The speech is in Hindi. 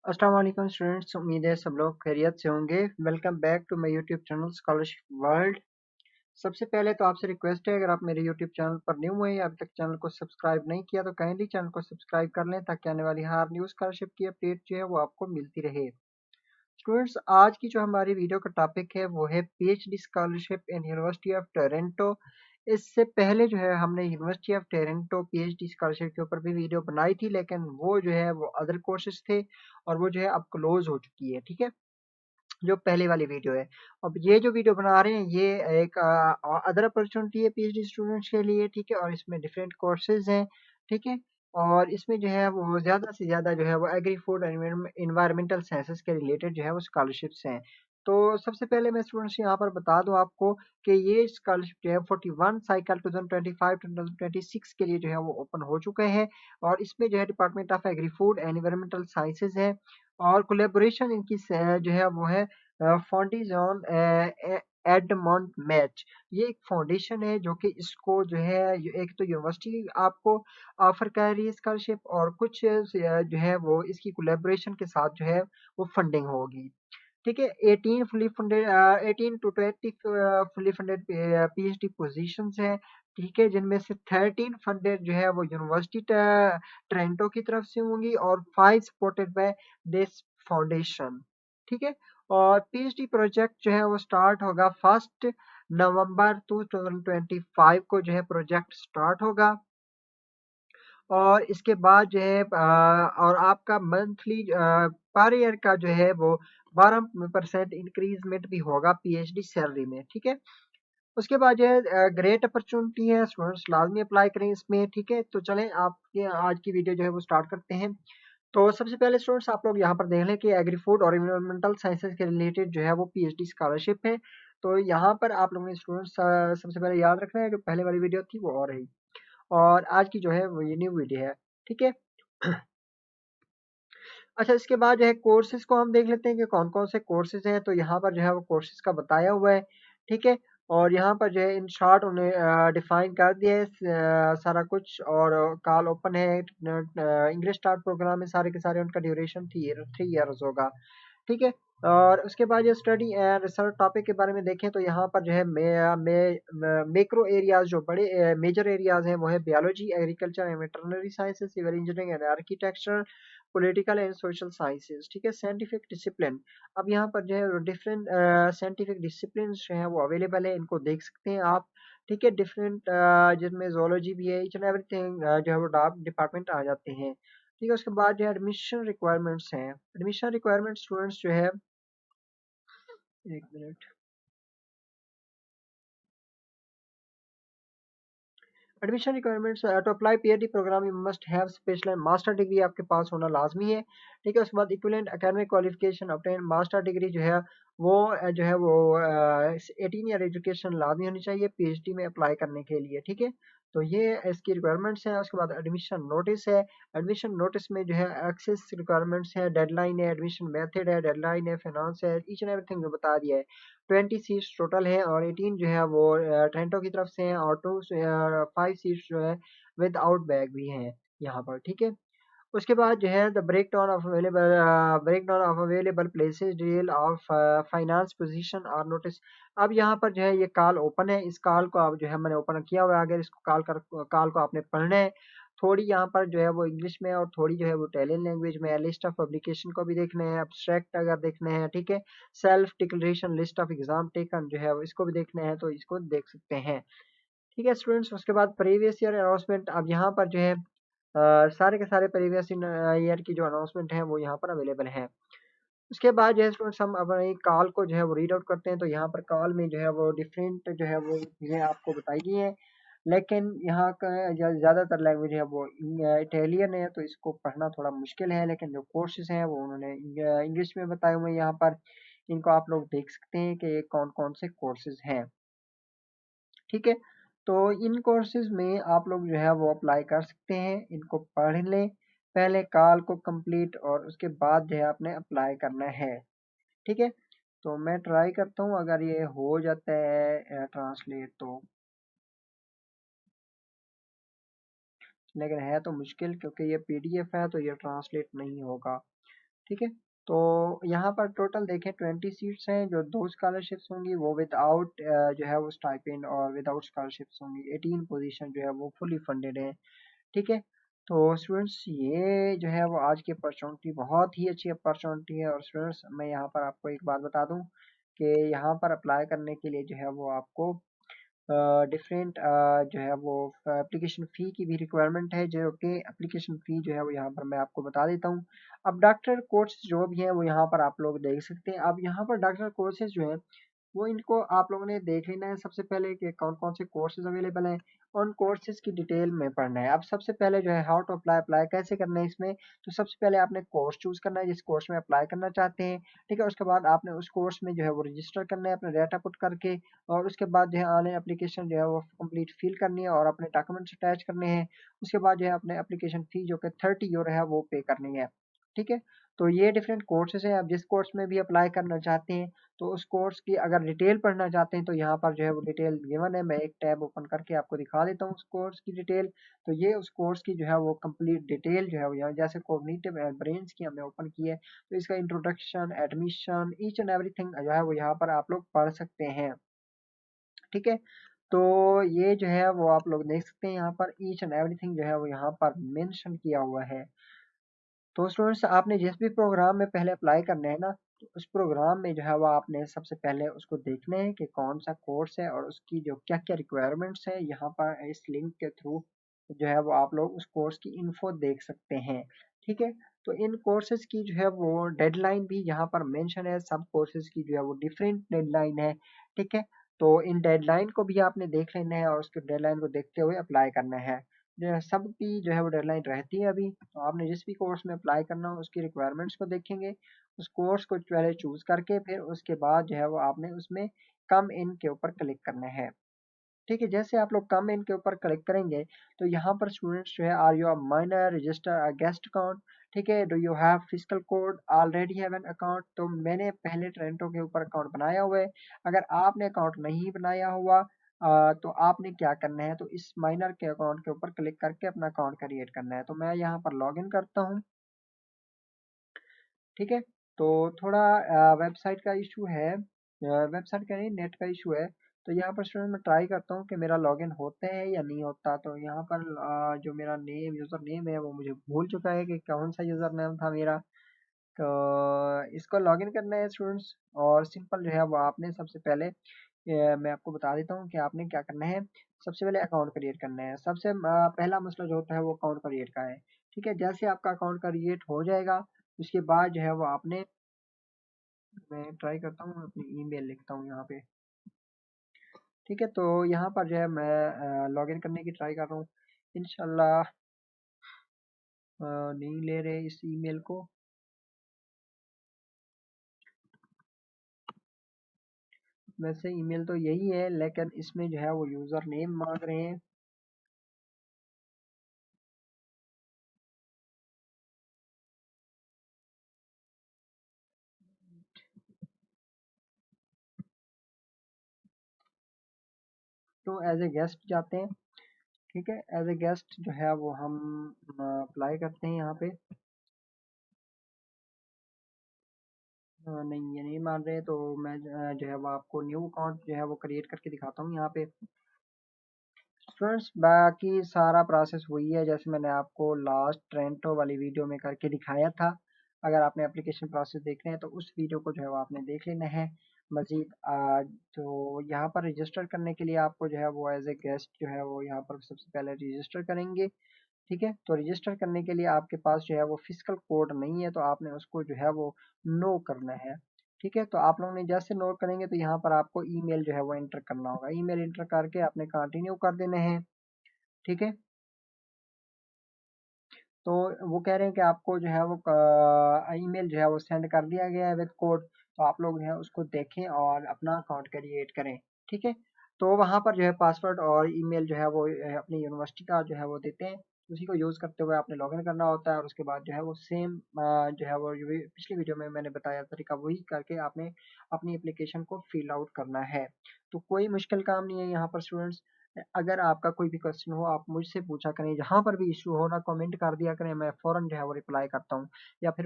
अस्सलाम वालेकुम स्टूडेंट्स, उम्मीद है सब लोग खैरियत से होंगे। Welcome back to my YouTube channel scholarship world. सबसे पहले तो आपसे रिक्वेस्ट है, अगर आप मेरे यूट्यूब चैनल पर न्यू हुए हैं, अभी तक चैनल को सब्सक्राइब नहीं किया तो काइंडली चैनल को सब्सक्राइब कर लें ताकि आने वाली हर न्यू स्कॉलरशिप की अपडेट जो है वो आपको मिलती रहे। स्टूडेंट्स, आज की जो हमारी वीडियो का टॉपिक है वो है PhD scholarship in university of Toronto. इससे पहले जो है हमने university of Toronto PhD scholarship के ऊपर भी वीडियो बनाई थी, लेकिन वो जो है वो अदर कोर्सेज थे और वो जो है अब क्लोज हो चुकी है। ठीक है, जो पहले वाली वीडियो है। अब ये जो वीडियो बना रहे हैं ये एक अदर अपॉर्चुनिटी है पीएचडी स्टूडेंट्स के लिए। ठीक है, और इसमें डिफरेंट कोर्सेज हैं। ठीक है, और इसमें जो है वो ज़्यादा से ज़्यादा जो है वो एग्री फूड इन्वायरमेंटल साइंसेस के रिलेटेड जो है वो स्कॉलरशिप्स हैं। तो सबसे पहले मैं स्टूडेंट्स यहाँ पर बता दूँ आपको कि ये स्कॉलरशिप जो है 41 साइकिल 2025-2026 के लिए जो है वो ओपन हो चुके हैं। और इसमें जो है department of agri food and environmental sciences है। और कोलेबोरेशन इनकी जो है वो है फाउंडेशन एडमंड मैच। ये एक फाउंडेशन है जो कि इसको जो है एक तो यूनिवर्सिटी आपको ऑफर कर रही है स्कॉलरशिप, और कुछ जो है वो इसकी कोलेबोरेशन के साथ जो है वो फंडिंग होगी। ठीक है, 18 fully funded 18 to 20 fully funded PhD positions हैं। ठीक है, जिनमें से 13 फंडेड जो है वो यूनिवर्सिटी टोरंटो की तरफ से होंगी और 5 सपोर्टेड बाय दिस फाउंडेशन। ठीक है, और पीएचडी प्रोजेक्ट जो है वो स्टार्ट होगा 1 नवंबर 2025 को जो है प्रोजेक्ट स्टार्ट होगा। और इसके बाद जो है और आपका मंथली पर ईयर का जो है वो 12% इंक्रीजमेंट भी होगा पीएचडी सैलरी में। ठीक है, उसके बाद जो है ग्रेट अपॉर्चुनिटी है, स्टूडेंट्स लाजमी अप्लाई करें इसमें। ठीक है, तो चलें आपके आज की वीडियो जो है वो स्टार्ट करते हैं। तो सबसे पहले स्टूडेंट्स आप लोग यहाँ पर देख लें कि एग्री फूड और इन्वायरमेंटल साइंसेज के रिलेटेड जो है वो पीएचडी स्कॉलरशिप है। तो यहाँ पर आप लोगों ने स्टूडेंट्स सबसे पहले याद रखना है, जो पहले वाली वीडियो थी वो और रही, और आज की जो है वो ये न्यू वीडियो है। ठीक है, अच्छा, इसके बाद जो है कोर्सेज को हम देख लेते हैं कि कौन-कौन से कोर्सेज हैं। तो यहाँ पर जो है वो कोर्सेज का बताया हुआ है। ठीक है, और यहाँ पर जो है इन शॉर्ट उन्हें डिफाइन कर दिया है सारा कुछ। और कॉल ओपन है, इंग्लिश स्टार्ट प्रोग्राम है, सारे के सारे उनका ड्यूरेशन 3 इयर्स होगा। ठीक है, और उसके बाद ये स्टडी एंड रिसर्च टॉपिक के बारे में देखें तो यहाँ पर जो है मैक्रो एरियाज, जो बड़े मेजर एरियाज हैं वो है biology, agriculture and veterinary sciences, civil engineering and architecture, political and social sciences. ठीक है, साइंटिफिक डिसिप्लिन। अब यहाँ पर जो है डिफरेंट साइंटिफिक डिसिप्लिन जो है वो अवेलेबल है, इनको देख सकते हैं आप। ठीक है, डिफरेंट जिसमें जोलॉजी भी है, ईच एंड एवरीथिंग जो है वो डिपार्टमेंट आ जाते हैं। ठीक है, उसके बाद जो है एडमिशन रिक्वायरमेंट्स हैं। एडमिशन रिक्वायरमेंट स्टूडेंट्स जो है, एक minute, admission requirements to apply PhD programme you must have special master degree आपके पास होना लाजमी है। ठीक है, उसके बाद equivalent academic qualification obtain master degree जो है वो जो है वो 18 ईयर एजुकेशन लाजमी होनी चाहिए पीएचडी में अप्लाई करने के लिए। ठीक है, तो ये इसकी रिक्वायरमेंट्स हैं। उसके बाद एडमिशन नोटिस है। एडमिशन नोटिस में जो है एक्सेस रिक्वायरमेंट्स है, डेडलाइन है, एडमिशन मेथड है, डेडलाइन है, फाइनेंस है, ईच एंड एवरीथिंग जो बता दिया है। 20 सीट्स टोटल है और 18 जो है वो टोरंटो की तरफ से हैं, और 5 सीट्स जो है विद आउट बैग भी हैं यहाँ पर। ठीक है, उसके बाद जो है the breakdown of available places detail of finance position और नोटिस। अब यहाँ पर जो है ये कॉल ओपन है, इस कॉल को आप जो है मैंने ओपन किया हुआ है, अगर इसको कॉल को आपने पढ़ना है। थोड़ी यहाँ पर जो है वो इंग्लिश में और थोड़ी जो है वो इटालियन लैंग्वेज में है। लिस्ट ऑफ पब्लिकेशन को भी देखने हैं, एब्स्ट्रैक्ट अगर देखने हैं। ठीक है, self declaration, list of exam taken जो है वो इसको भी देखने हैं, तो इसको देख सकते हैं। ठीक है स्टूडेंट्स, उसके बाद प्रीवियस ईयर अनाउंसमेंट। अब यहाँ पर जो है सारे के सारे प्रीवियस ईयर की जो अनाउंसमेंट है वो यहाँ पर अवेलेबल है। उसके बाद जो है स्टूडेंट्स हम अपने कॉल को जो है वो रीड आउट करते हैं। तो यहाँ पर कॉल में जो है वो डिफरेंट जो है वो चीज़ें आपको बताई गई हैं, लेकिन यहाँ का ज़्यादातर लैंग्वेज है वो इटालियन है, तो इसको पढ़ना थोड़ा मुश्किल है। लेकिन जो कोर्सेज हैं वो उन्होंने इंग्लिश में बताए हुए हैं यहाँ पर। इनको आप लोग देख सकते हैं कि कौन कौन से कोर्सेज हैं। ठीक है, तो इन कोर्सेज में आप लोग जो है वो अप्लाई कर सकते हैं, इनको पढ़ लें पहले कॉल को कंप्लीट, और उसके बाद जो है आपने अप्लाई करना है। ठीक है, तो मैं ट्राई करता हूँ अगर ये हो जाता है ट्रांसलेट तो, लेकिन है तो मुश्किल क्योंकि ये पीडीएफ है तो ये ट्रांसलेट नहीं होगा। ठीक है। तो यहाँ पर टोटल देखें 20 सीट्स हैं, जो 2 स्कॉलरशिप्स होंगी वो विदाउट जो है वो स्टाइपेंड और विदाउट स्कॉलरशिप्स होंगी। 18 पोजीशन जो है वो फुली फंडेड है। ठीक है। तो स्टूडेंट्स ये जो है वो आज की अपॉर्चुनिटी बहुत ही अच्छी अपॉर्चुनिटी है। और स्टूडेंट्स मैं यहाँ पर आपको एक बात बता दूं कि यहाँ पर अप्लाई करने के लिए जो है वो आपको डिफरेंट जो है वो एप्लीकेशन फ़ी की भी रिक्वायरमेंट है, जो कि एप्लीकेशन फ़ी जो है वो यहाँ पर मैं आपको बता देता हूँ। अब डॉक्टर कोर्स जो भी हैं वो यहाँ पर आप लोग देख सकते हैं। अब यहाँ पर डॉक्टर कोर्सेज़ जो हैं वो इनको आप लोगों ने देख लेना है सबसे पहले कि कौन-कौन से कोर्सेज़ अवेलेबल हैं, उन कोर्सेज़ की डिटेल में पढ़ना है। अब सबसे पहले जो है हाउ टू अप्लाई अप्लाई कैसे करना है इसमें, तो सबसे पहले आपने कोर्स चूज़ करना है जिस कोर्स में अप्लाई करना चाहते हैं, ठीक है? उसके बाद आपने उस कोर्स में जो है वो रजिस्टर करना है अपना डाटा पुट करके, और उसके बाद जो है ऑनलाइन एप्लीकेशन जो है वो कंप्लीट फिल करनी है और अपने डॉक्यूमेंट्स अटैच करने हैं। उसके बाद जो है अपने एप्लीकेशन फ़ी जो कि 30 यूरो है वो पे करनी है, ठीक है? तो ये डिफरेंट कोर्सेज़ हैं। आप जिस कोर्स में भी अप्लाई करना चाहते हैं तो उस कोर्स की अगर डिटेल पढ़ना चाहते हैं तो यहाँ पर जो है वो डिटेल गिवन है। मैं एक टैब ओपन करके आपको दिखा देता हूँ उस कोर्स की डिटेल। तो ये उस कोर्स की जो है वो कंप्लीट डिटेल जो है वो यहाँ जैसे कॉग्निटिव ब्रेन्स की हमने ओपन की है, तो इसका introduction, admission, each and everything जो है वो यहाँ पर आप लोग पढ़ सकते हैं, ठीक है। तो ये जो है वो आप लोग देख सकते हैं यहाँ पर ईच एंड एवरीथिंग जो है वो यहाँ पर मेंशन किया हुआ है। तो स्टूडेंट्स आपने जिस भी प्रोग्राम में पहले अप्लाई करना है ना, तो उस प्रोग्राम में जो है वो आपने सबसे पहले उसको देखना है कि कौन सा कोर्स है और उसकी जो क्या क्या रिक्वायरमेंट्स है। यहाँ पर इस लिंक के थ्रू जो है वो आप लोग उस कोर्स की इन्फो देख सकते हैं, ठीक है। तो इन कोर्सेज की जो है वो डेडलाइन भी यहाँ पर मेंशन है। सब कोर्सेज की जो है वो डिफरेंट डेडलाइन है, ठीक है। तो इन डेडलाइन को भी आपने देख लेना है और उसके डेडलाइन को देखते हुए अप्लाई करना है। सबकी जो है वो डेडलाइन रहती है अभी। तो आपने जिस भी कोर्स में अप्लाई करना हो उसकी रिक्वायरमेंट्स को देखेंगे, उस कोर्स को पहले चूज़ करके फिर उसके बाद जो है वो आपने उसमें कम इन के ऊपर क्लिक करना है, ठीक है। जैसे आप लोग कम इन के ऊपर क्लिक करेंगे तो यहाँ पर स्टूडेंट्स जो है are you a minor register a guest account, ठीक है, do you have physical code already have an account. तो मैंने पहले ट्रेंटो के ऊपर अकाउंट बनाया हुआ है। अगर आपने अकाउंट नहीं बनाया हुआ तो आपने क्या करना है, तो इस माइनर के अकाउंट के ऊपर क्लिक करके अपना अकाउंट क्रिएट करना है। तो मैं यहाँ पर लॉग इन करता हूँ, ठीक है। तो थोड़ा वेबसाइट का इशू है, वेबसाइट का नहीं नेट का इशू है। तो यहाँ पर स्टूडेंट मैं ट्राई करता हूँ कि मेरा लॉगिन होता है या नहीं होता। तो यहाँ पर जो मेरा नेम यूज़र नेम है वो मुझे भूल चुका है कि कौन सा यूज़र नेम था मेरा। तो इसको लॉगिन करना है स्टूडेंट्स, और सिंपल जो है वो आपने सबसे पहले मैं आपको बता देता हूँ कि आपने क्या करना है। सबसे पहले अकाउंट क्रिएट करना है। सबसे पहला मसला जो होता है वो अकाउंट क्रिएट का है, ठीक है। जैसे आपका अकाउंट क्रिएट हो जाएगा उसके बाद जो है वो आपने, मैं ट्राई करता हूँ अपनी ईमेल लिखता हूँ यहाँ पे, ठीक है। तो यहाँ पर जो है मैं लॉगिन करने की ट्राई कर रहा हूँ। इंशाल्लाह नहीं ले रहे इस ईमेल को। वैसे ईमेल तो यही है लेकिन इसमें जो है वो यूज़र नेम मांग रहे हैं। तो एज ए गेस्ट जाते हैं, ठीक है। एज ए गेस्ट जो है वो हम अप्लाई करते हैं यहाँ पे। नहीं ये नहीं मान रहे, तो मैं जो है वो आपको न्यू अकाउंट जो है वो क्रिएट करके दिखाता हूँ यहाँ पे। स्टूडेंट्स बाकी सारा प्रोसेस वही है जैसे मैंने आपको लास्ट ट्रेंटो वाली वीडियो में करके दिखाया था। अगर आपने एप्लीकेशन प्रोसेस देखना है तो उस वीडियो को जो है वो आपने देख लेना है। मज़ीद तो यहाँ पर रजिस्टर करने के लिए आपको जो है वो एज ए गेस्ट जो है वो यहाँ पर सबसे पहले रजिस्टर करेंगे, ठीक है। तो रजिस्टर करने के लिए आपके पास जो है वो फिजिकल कोड नहीं है, तो आपने उसको जो है वो नो करना है, ठीक है। तो आप लोगों ने जैसे नो करेंगे तो यहाँ पर आपको ईमेल जो है वो एंटर करना होगा। ईमेल एंटर करके आपने कंटिन्यू कर देना है, ठीक है। तो वो कह रहे हैं कि आपको जो है वो ईमेल जो है वो सेंड कर दिया गया है विद कोड। तो आप लोग जो है उसको देखें और अपना अकाउंट क्रिएट करें, ठीक है। तो वहाँ पर जो है पासवर्ड और ईमेल जो है वो अपनी यूनिवर्सिटी का जो है वो देते हैं। उसी को यूज़ करते हुए आपने लॉगिन करना होता है और उसके बाद जो है वो सेम जो है वो पिछली वीडियो में मैंने बताया तरीका वही करके आपने अपनी एप्लीकेशन को फिल आउट करना है। तो कोई मुश्किल काम नहीं है यहाँ पर स्टूडेंट्स। अगर आपका कोई भी क्वेश्चन हो आप मुझसे पूछा करें, जहाँ पर भी इशू हो ना कमेंट कर दिया करें, मैं फ़ौरन जो है वो रिप्लाई करता हूँ। या फिर